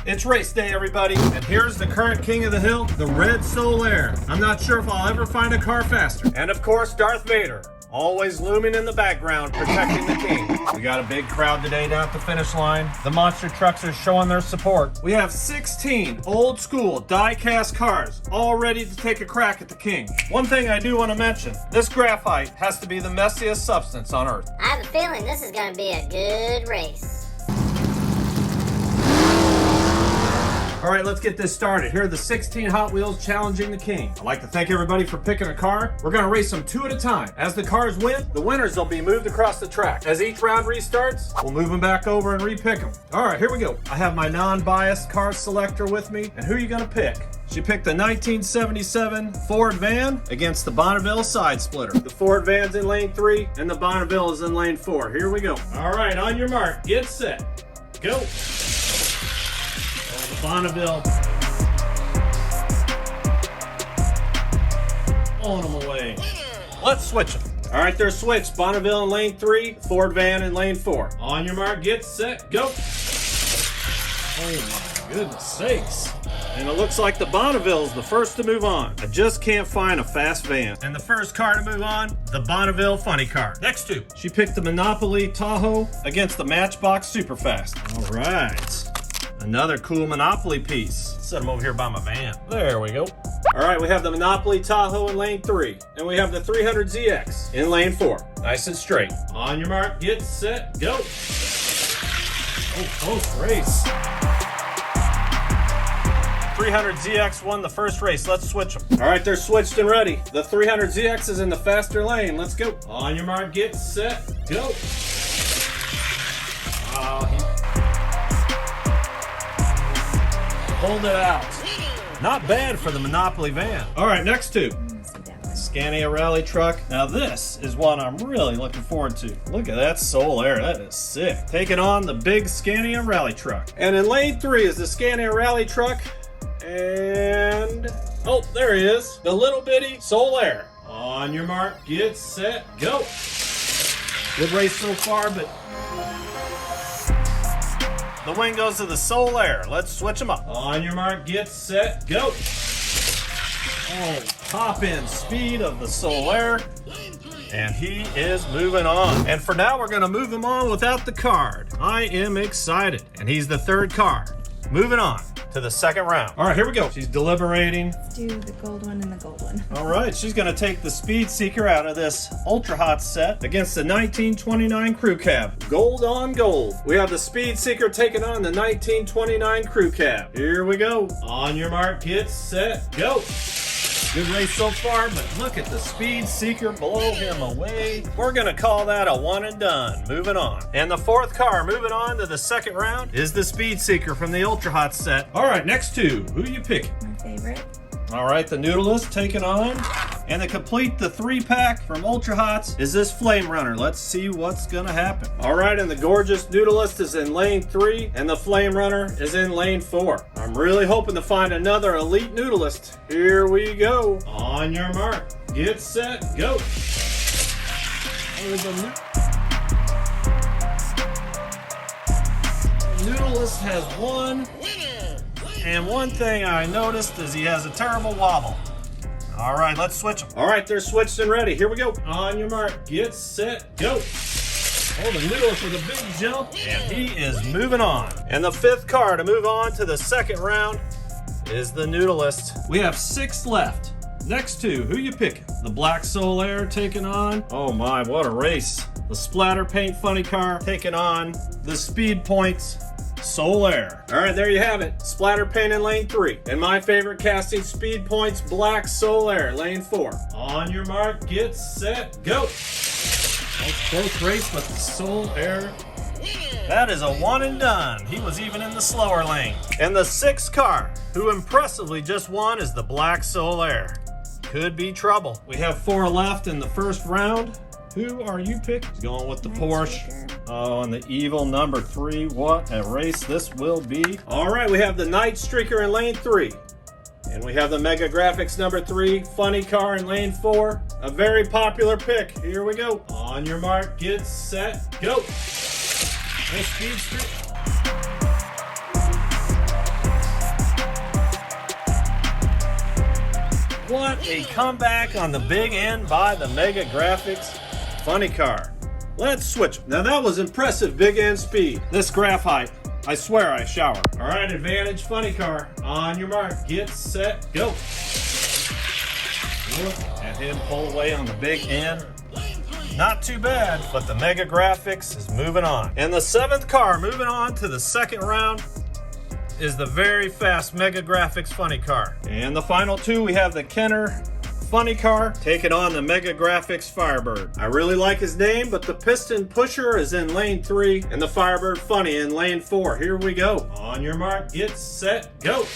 It's race day, everybody, and here's the current king of the hill, the red Soul Aire. I'm not sure if I'll ever find a car faster. And of course, Darth Vader, always looming in the background, protecting the king. We got a big crowd today down at the finish line. The monster trucks are showing their support. We have 16 old school die-cast cars, all ready to take a crack at the king. One thing I do want to mention, this graphite has to be the messiest substance on Earth. I have a feeling this is going to be a good race. All right, let's get this started. Here are the 16 Hot Wheels challenging the king. I'd like to thank everybody for picking a car. We're gonna race them 2 at a time. As the cars win, the winners will be moved across the track. As each round restarts, we'll move them back over and re-pick them. All right, here we go. I have my non-biased car selector with me. And who are you gonna pick? She picked the 1977 Ford van against the Bonneville side splitter. The Ford van's in lane 3 and the Bonneville is in lane 4. Here we go. All right, on your mark, get set, go. Bonneville pulling them away. Let's switch them. All right, they're switched. Bonneville in lane 3, Ford van in lane 4. On your mark, get set, go. Oh my goodness sakes. And it looks like the Bonneville is the first to move on. I just can't find a fast van. And the first car to move on, the Bonneville funny car. Next two. She picked the Monopoly Tahoe against the Matchbox Superfast. All right. Another cool Monopoly piece. Set them over here by my van. There we go. All right, we have the Monopoly Tahoe in lane 3. And we have the 300ZX in lane 4. Nice and straight. On your mark, get set, go. Oh, close race. 300ZX won the first race. Let's switch them. All right, they're switched and ready. The 300ZX is in the faster lane. Let's go. On your mark, get set, go. Hold it out. Not bad for the Monopoly van. All right, next two. Scania Rally Truck. Now this is one I'm really looking forward to. Look at that Soul Aire. That is sick. Taking on the big Scania Rally Truck. And in lane 3 is the Scania Rally Truck. And oh, there he is. The little bitty Soul Aire. On your mark, get set, go. Good race so far, but the win goes to the Soul Aire. Let's switch them up. On your mark, get set, go. Oh, top end speed of the Soul Aire. And he is moving on. And for now, we're gonna move him on without the card. I am excited. And he's the third car. Moving on to the second round. All right, here we go. She's deliberating. Let's do the gold one and the gold one. All right, she's gonna take the Speed Seeker out of this Ultra Hot set against the 1929 Crew Cab. Gold on gold. We have the Speed Seeker taking on the 1929 Crew Cab. Here we go. On your mark, get set, go. Good race so far, but look at the Speed Seeker blow him away. We're gonna call that a one and done. Moving on. And the fourth car moving on to the second round is the Speed Seeker from the Ultra Hot set. All right, next two. Who you picking? My favorite. All right, the Noodleist taking on. And to complete the 3-pack from Ultra Hots is this Flame Runner. Let's see what's gonna happen. All right, and the gorgeous Noodleist is in lane 3, and the Flame Runner is in lane 4. I'm really hoping to find another elite Noodleist. Here we go. On your mark, get set, go. Noodleist has won. And one thing I noticed is he has a terrible wobble. All right, let's switch them. All right, they're switched and ready. Here we go. On your mark, get set, go. Oh, the Noodleist with a big jump, and he is moving on. And the fifth car to move on to the second round is the Noodleist. We have 6 left. Next two, who you picking? The Black Soul Aire taking on. Oh my, what a race. The Splatter Paint Funny Car taking on the Speed Points Soul Aire. All right, there you have it. Splatter Paint in lane 3. And my favorite casting, Speed Points Black Soul Aire, lane 4. On your mark, get set, go. Oh, close race with the Soul Aire. That is a one and done. He was even in the slower lane. And the 6th car, who impressively just won, is the Black Soul Aire. Could be trouble. We have 4 left in the first round. Who are you picking? He's going with the Porsche. Oh, and the evil number 3. What a race this will be. All right, we have the Night Streaker in lane 3. And we have the Mega Graphics number 3 funny car in lane 4. A very popular pick. Here we go. On your mark, get set, go. Nice speed streak. What a comeback on the big end by the Mega Graphics funny car. Let's switch. Now that was impressive big end speed. This graph height, I swear I shower. All right, advantage funny car. On your mark, get set, go. Look at him pull away on the big end. Not too bad, but the Mega Graphics is moving on. And the 7th car moving on to the 2nd round is the very fast Mega Graphics funny car. And the final 2, we have the Kenner funny car taking on the Mega Graphics Firebird. I really like his name, but the piston pusher is in lane 3 and the Firebird funny in lane 4. Here we go. On your mark, get set, go.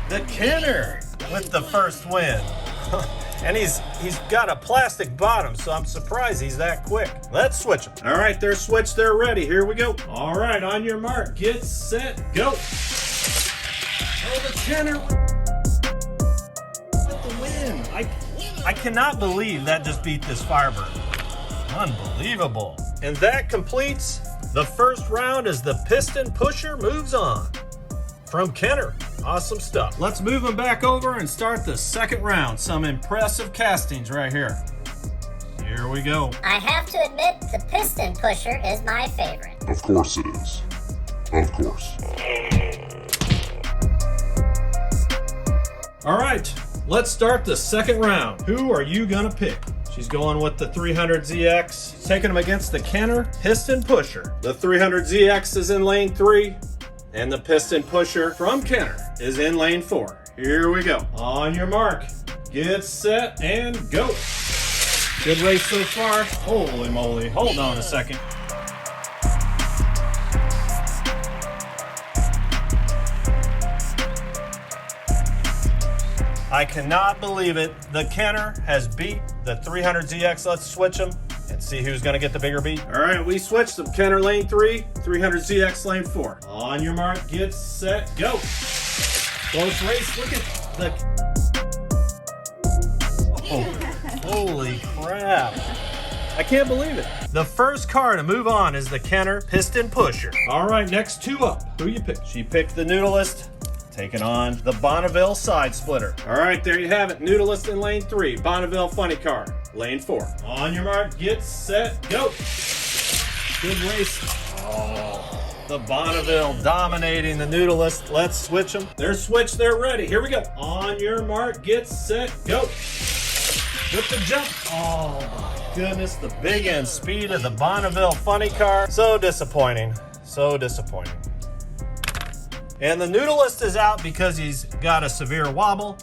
The Kenner with the first win. And he's got a plastic bottom, so I'm surprised he's that quick. Let's switch them. All right, they're switched, they're ready. Here we go. All right, on your mark, get set, go. Oh, the Kenner with the win. I cannot believe that just beat this Firebird. Unbelievable. And that completes the first round as the piston pusher moves on from Kenner. Awesome stuff. Let's move them back over and start the 2nd round. Some impressive castings right here. Here we go. I have to admit, the piston pusher is my favorite. Of course it is. Of course. All right, let's start the 2nd round. Who are you gonna pick? She's going with the 300ZX, taking them against the Kenner piston pusher. The 300ZX is in lane 3. And the piston pusher from Kenner is in lane 4. Here we go. On your mark, get set, and go. Good race so far. Holy moly. Hold on a second. I cannot believe it. The Kenner has beat the 300ZX. Let's switch them and see who's going to get the bigger beat. All right, we switched them. Kenner lane 3, 300ZX lane 4. On your mark, get set, go. Close race. Look at the... Oh, holy crap. I can't believe it. The first car to move on is the Kenner piston pusher. All right, next 2 up. Who you pick? She picked the Noodleist, taking on the Bonneville side splitter. All right, there you have it. Noodleist in lane 3, Bonneville funny car, lane 4. On your mark, get set, go. Good race. Oh, the Bonneville dominating the Noodleist. Let's switch them. They're switched, they're ready. Here we go. On your mark, get set, go. With the jump. Oh my goodness, the big end speed of the Bonneville funny car. So disappointing, so disappointing. And the Noodleist is out because he's got a severe wobble.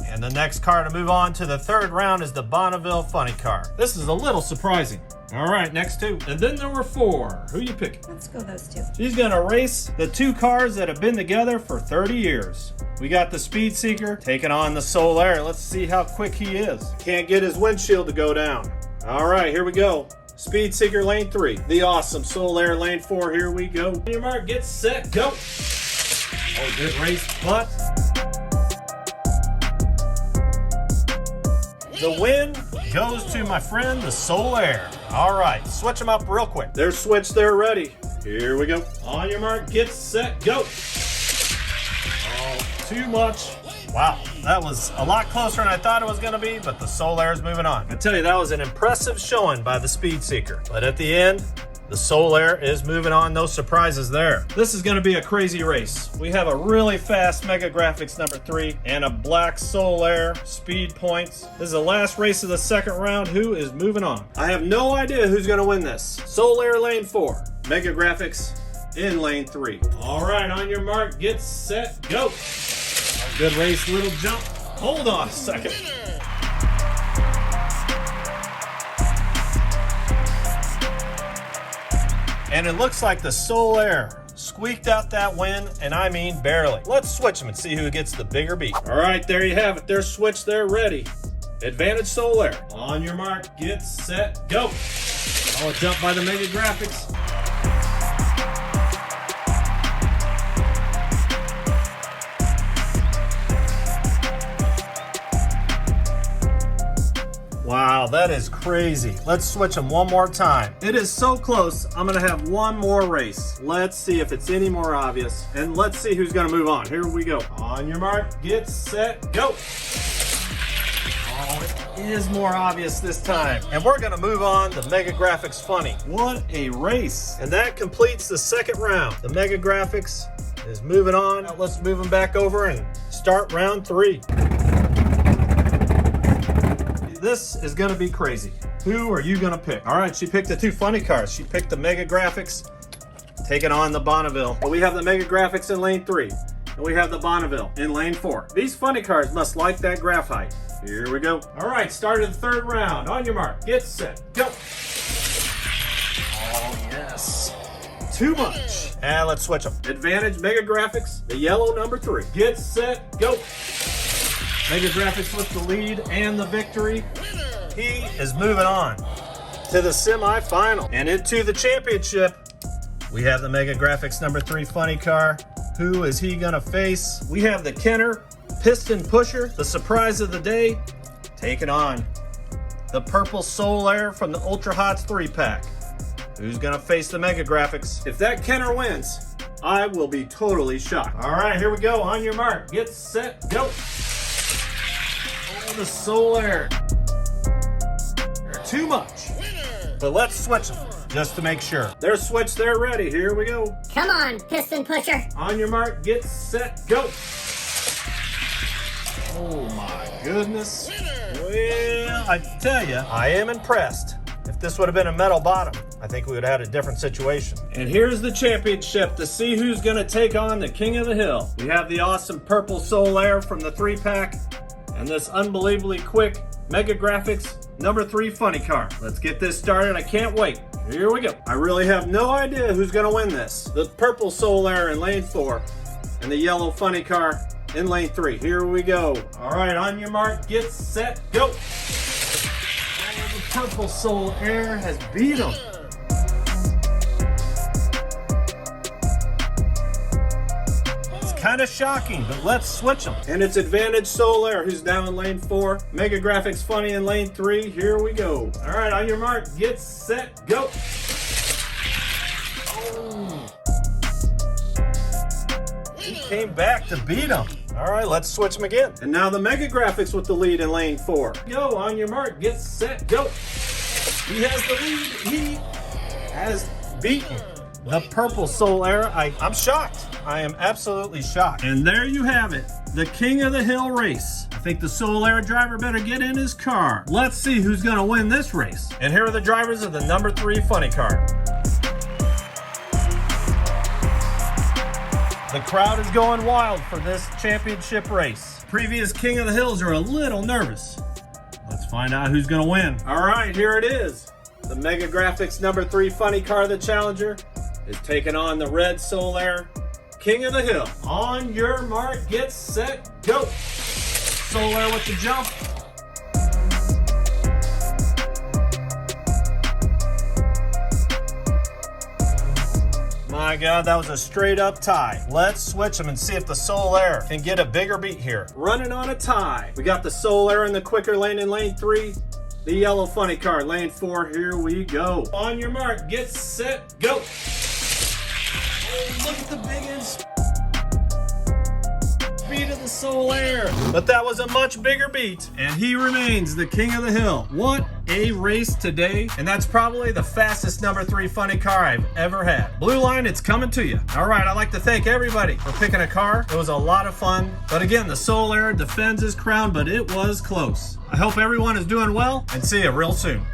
And the next car to move on to the 3rd round is the Bonneville funny car. This is a little surprising. All right, next 2. And then number 4. Who you picking? Let's go those 2. She's gonna race the 2 cars that have been together for 30 years. We got the Speed Seeker taking on the Soul Aire. Let's see how quick he is. Can't get his windshield to go down. All right, here we go. Speed Seeker lane 3. The awesome Soul Aire lane 4. Here we go. On your mark, get set, go. Oh, good race, but the win goes to my friend, the Soul Aire. All right, switch them up real quick. They're switched, they're ready. Here we go. On your mark, get set, go. Oh, too much. Wow, that was a lot closer than I thought it was gonna be, but the Soul Aire is moving on. I tell you, that was an impressive showing by the Speed Seeker. But at the end, the Soul Aire is moving on, no surprises there. This is gonna be a crazy race. We have a really fast Mega Graphics number 3 and a black Soul Aire speed points. This is the last race of the 2nd round. Who is moving on? I have no idea who's gonna win this. Soul Aire lane 4, Mega Graphics in lane 3. All right, on your mark, get set, go. Good race, little jump. Hold on a second. And it looks like the Soul Aire squeaked out that win, and I mean barely. Let's switch them and see who gets the bigger beat. All right, there you have it. They're switched, they're ready. Advantage Soul Aire. On your mark, get set, go. Oh, a jump by the Mega Graphics. Wow, Wow, that is crazy. Let's switch them one more time. It is so close, I'm gonna have one more race. Let's see if it's any more obvious, and let's see who's gonna move on. Here we go. On your mark, get set, go. Oh, it is more obvious this time. And we're gonna move on to Mega Graphics Funny. What a race. And that completes the second round. The Mega Graphics is moving on. Now let's move them back over and start round 3. This is gonna be crazy. Who are you gonna pick? All right, she picked the 2 funny cars. She picked the Mega Graphics, taking on the Bonneville. But we have the Mega Graphics in lane 3, and we have the Bonneville in lane 4. These funny cars must like that graph height. Here we go. All right, start of the 3rd round. On your mark, get set, go. Oh, yes. Too much. And let's switch them. Advantage Mega Graphics, the yellow number 3. Get set, go. Mega Graphics with the lead and the victory. He is moving on to the semifinal and into the championship. We have the Mega Graphics number 3 funny car. Who is he gonna face? We have the Kenner Piston Pusher, the surprise of the day, taking on the Purple Soul Aire from the Ultra Hots 3-pack. Who's gonna face the Mega Graphics? If that Kenner wins, I will be totally shocked. All right, here we go. On your mark, get set, go. Oh, the Soul Aire. Too much. But let's switch them just to make sure. They're switched, they're ready. Here we go. Come on, Piston Pusher. On your mark, get set, go. Oh my goodness. Well, I tell you, I am impressed. If this would have been a metal bottom, I think we would have had a different situation. And here's the championship to see who's going to take on the King of the Hill. We have the awesome Purple Soul Aire from the 3-pack and this unbelievably quick Mega Graphics number 3 funny car. Let's get this started. I can't wait. Here we go. I really have no idea who's going to win this. The Purple Soul Aire in lane 4 and the yellow funny car in lane 3. Here we go. All right, on your mark, get set, go. Oh, the Purple Soul Aire has beat him. It's kind of shocking, but let's switch them. And it's Advantage Soul Aire, who's now in lane 4. Mega Graphics Funny in lane 3. Here we go. All right, on your mark, get set, go. Oh. He came back to beat him. All right, let's switch them again. And now the Mega Graphics with the lead in lane 4. Go, on your mark, get set, go. He has the lead. He has beaten the Purple Soul Aire. I'm shocked. I am absolutely shocked. And there you have it, the King of the Hill race. I think the Soul Aire driver better get in his car. Let's see who's gonna win this race. And here are the drivers of the number 3 funny car. The crowd is going wild for this championship race. Previous King of the Hills are a little nervous. Let's find out who's gonna win. All right, here it is. The Mega Graphics number 3 funny car, the challenger, is taking on the red Soul Aire King of the Hill. On your mark, get set, go. Soul Aire with the jump. My God, that was a straight up tie. Let's switch them and see if the Soul Aire can get a bigger beat here. Running on a tie. We got the Soul Aire in the quicker lane in lane 3. The yellow funny car, lane 4. Here we go. On your mark, get set, go. Oh, look at the big speed of the Soul Aire. But that was a much bigger beat, and he remains the King of the Hill. What a race today, and that's probably the fastest number 3 funny car I've ever had. Blue Line, it's coming to you. All right, I'd like to thank everybody for picking a car. It was a lot of fun, but again, the Soul Aire defends his crown, but it was close. I hope everyone is doing well, and see you real soon.